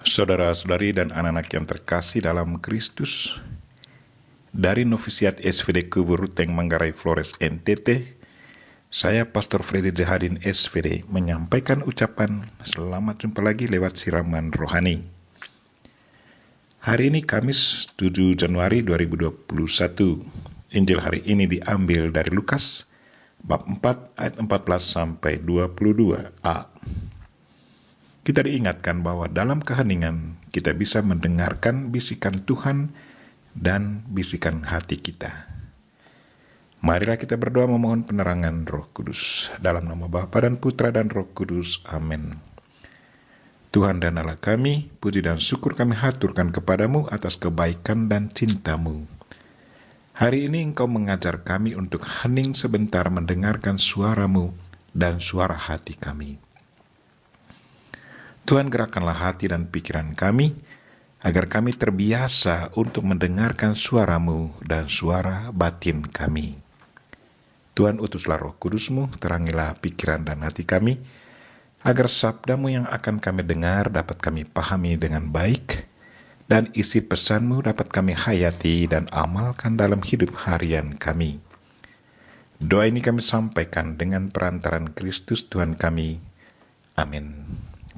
Saudara-saudari dan anak-anak yang terkasih dalam Kristus, dari Novisiat SVD Kubur Ruteng Manggarai Flores NTT, saya Pastor Freddy Jahadin SVD menyampaikan ucapan selamat jumpa lagi lewat siraman rohani. Hari ini Kamis 7 Januari 2021. Injil hari ini diambil dari Lukas bab 4 ayat 14 sampai 22a. Kita diingatkan bahwa dalam keheningan kita bisa mendengarkan bisikan Tuhan dan bisikan hati kita. Marilah kita berdoa memohon penerangan Roh Kudus. Dalam nama Bapa dan Putra dan Roh Kudus. Amin. Tuhan dan Allah kami, puji dan syukur kami haturkan kepadamu atas kebaikan dan cintamu. Hari ini Engkau mengajar kami untuk hening sebentar mendengarkan suaramu dan suara hati kami. Tuhan, gerakkanlah hati dan pikiran kami, agar kami terbiasa untuk mendengarkan suara-Mu dan suara batin kami. Tuhan, utuslah Roh Kudus-Mu, terangilah pikiran dan hati kami, agar sabda-Mu yang akan kami dengar dapat kami pahami dengan baik, dan isi pesan-Mu dapat kami hayati dan amalkan dalam hidup harian kami. Doa ini kami sampaikan dengan perantaran Kristus Tuhan kami. Amin.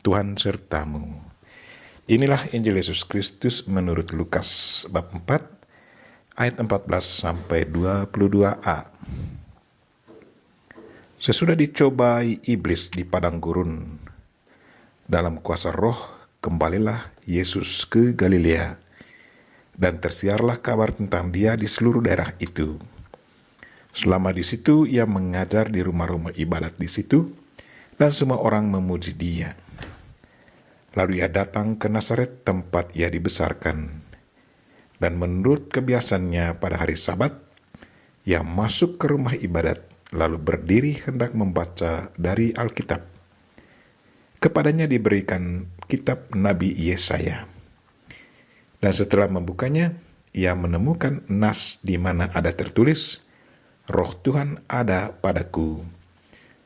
Tuhan sertamu. Inilah Injil Yesus Kristus menurut Lukas bab 4 ayat 14 sampai 22a. Sesudah dicobai iblis di padang gurun, dalam kuasa Roh kembalilah Yesus ke Galilea, dan tersiarlah kabar tentang Dia di seluruh daerah itu. Selama di situ ia mengajar di rumah-rumah ibadat di situ, dan semua orang memuji Dia. Lalu ia datang ke Nazaret, tempat ia dibesarkan. Dan menurut kebiasaannya pada hari Sabat, ia masuk ke rumah ibadat, lalu berdiri hendak membaca dari Alkitab. Kepadanya diberikan kitab Nabi Yesaya. Dan setelah membukanya, ia menemukan nas di mana ada tertulis, Roh Tuhan ada padaku,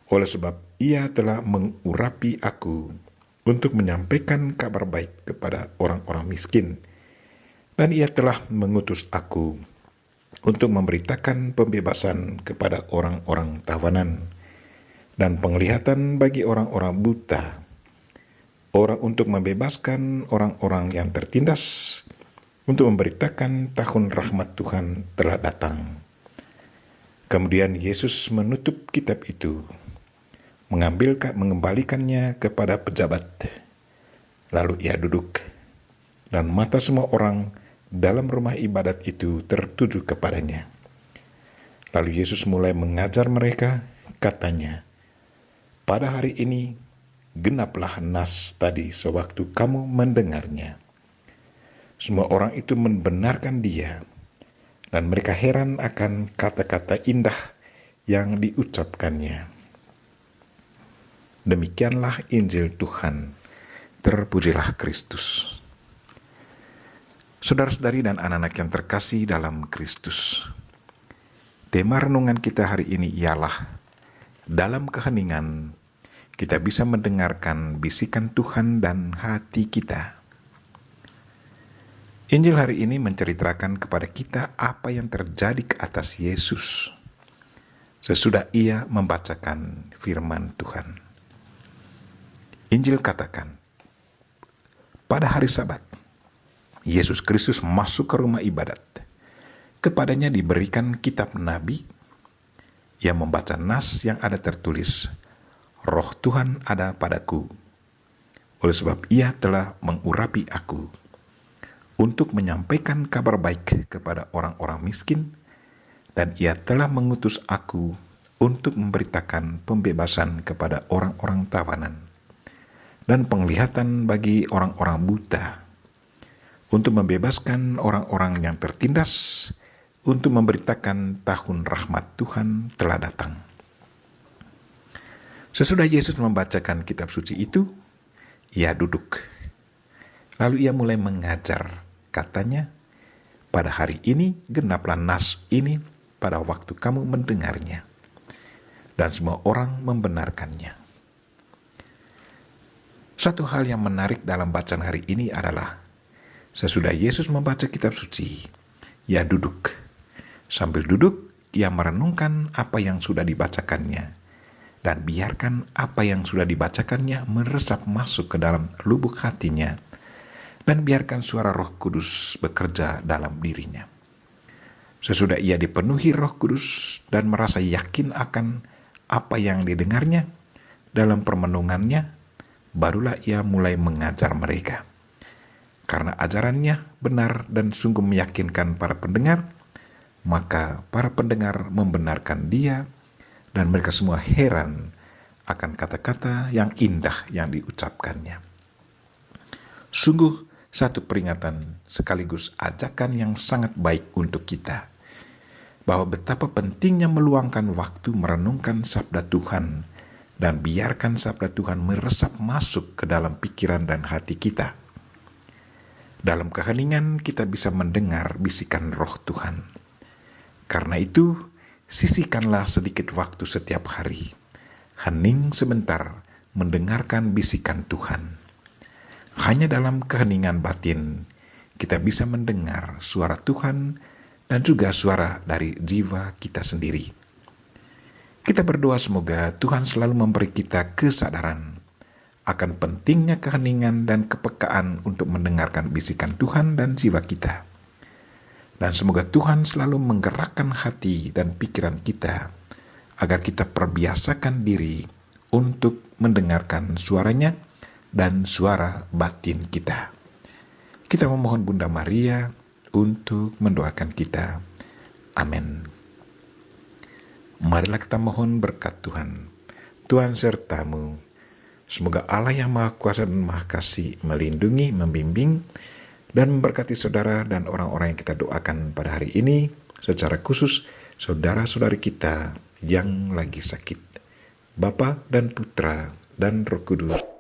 oleh sebab ia telah mengurapi aku untuk menyampaikan kabar baik kepada orang-orang miskin. Dan ia telah mengutus aku untuk memberitakan pembebasan kepada orang-orang tawanan, dan penglihatan bagi orang-orang buta, untuk membebaskan orang-orang yang tertindas, untuk memberitakan tahun rahmat Tuhan telah datang. Kemudian Yesus menutup kitab itu, mengembalikannya kepada pejabat. Lalu ia duduk, dan mata semua orang dalam rumah ibadat itu tertuju kepadanya. Lalu Yesus mulai mengajar mereka, katanya, pada hari ini genaplah nas tadi sewaktu kamu mendengarnya. Semua orang itu membenarkan Dia, dan mereka heran akan kata-kata indah yang diucapkannya. Demikianlah Injil Tuhan. Terpujilah Kristus. Saudara-saudari dan anak-anak yang terkasih dalam Kristus, tema renungan kita hari ini ialah dalam keheningan kita bisa mendengarkan bisikan Tuhan dan hati kita. Injil hari ini menceritakan kepada kita apa yang terjadi ke atas Yesus sesudah ia membacakan firman Tuhan. Injil katakan, pada hari Sabat, Yesus Kristus masuk ke rumah ibadat. Kepadanya diberikan kitab Nabi. Ia membaca nas yang ada tertulis, Roh Tuhan ada padaku, oleh sebab ia telah mengurapi aku, untuk menyampaikan kabar baik kepada orang-orang miskin, dan ia telah mengutus aku untuk memberitakan pembebasan kepada orang-orang tawanan, dan penglihatan bagi orang-orang buta, untuk membebaskan orang-orang yang tertindas, untuk memberitakan tahun rahmat Tuhan telah datang. Sesudah Yesus membacakan kitab suci itu, ia duduk. Lalu ia mulai mengajar, katanya, pada hari ini genaplah nas ini pada waktu kamu mendengarnya. Dan semua orang membenarkannya. Satu hal yang menarik dalam bacaan hari ini adalah sesudah Yesus membaca kitab suci, ia duduk. Sambil duduk, ia merenungkan apa yang sudah dibacakannya, dan biarkan apa yang sudah dibacakannya meresap masuk ke dalam lubuk hatinya, dan biarkan suara Roh Kudus bekerja dalam dirinya. Sesudah ia dipenuhi Roh Kudus dan merasa yakin akan apa yang didengarnya dalam permenungannya, barulah ia mulai mengajar mereka. Karena ajarannya benar dan sungguh meyakinkan para pendengar, maka para pendengar membenarkan dia, dan mereka semua heran akan kata-kata yang indah yang diucapkannya. Sungguh satu peringatan sekaligus ajakan yang sangat baik untuk kita, bahwa betapa pentingnya meluangkan waktu merenungkan sabda Tuhan, dan biarkan sabda Tuhan meresap masuk ke dalam pikiran dan hati kita. Dalam keheningan kita bisa mendengar bisikan Roh Tuhan. Karena itu, sisihkanlah sedikit waktu setiap hari, hening sebentar mendengarkan bisikan Tuhan. Hanya dalam keheningan batin kita bisa mendengar suara Tuhan dan juga suara dari jiwa kita sendiri. Kita berdoa semoga Tuhan selalu memberi kita kesadaran akan pentingnya keheningan dan kepekaan untuk mendengarkan bisikan Tuhan dan jiwa kita. Dan semoga Tuhan selalu menggerakkan hati dan pikiran kita agar kita perbiasakan diri untuk mendengarkan suaranya dan suara batin kita. Kita memohon Bunda Maria untuk mendoakan kita. Amin. Marilah kita mohon berkat Tuhan. Tuhan sertamu. Semoga Allah yang Maha Kuasa dan Maha Kasih melindungi, membimbing, dan memberkati saudara dan orang-orang yang kita doakan pada hari ini, secara khusus saudara-saudari kita yang lagi sakit. Bapa dan Putra dan Roh Kudus.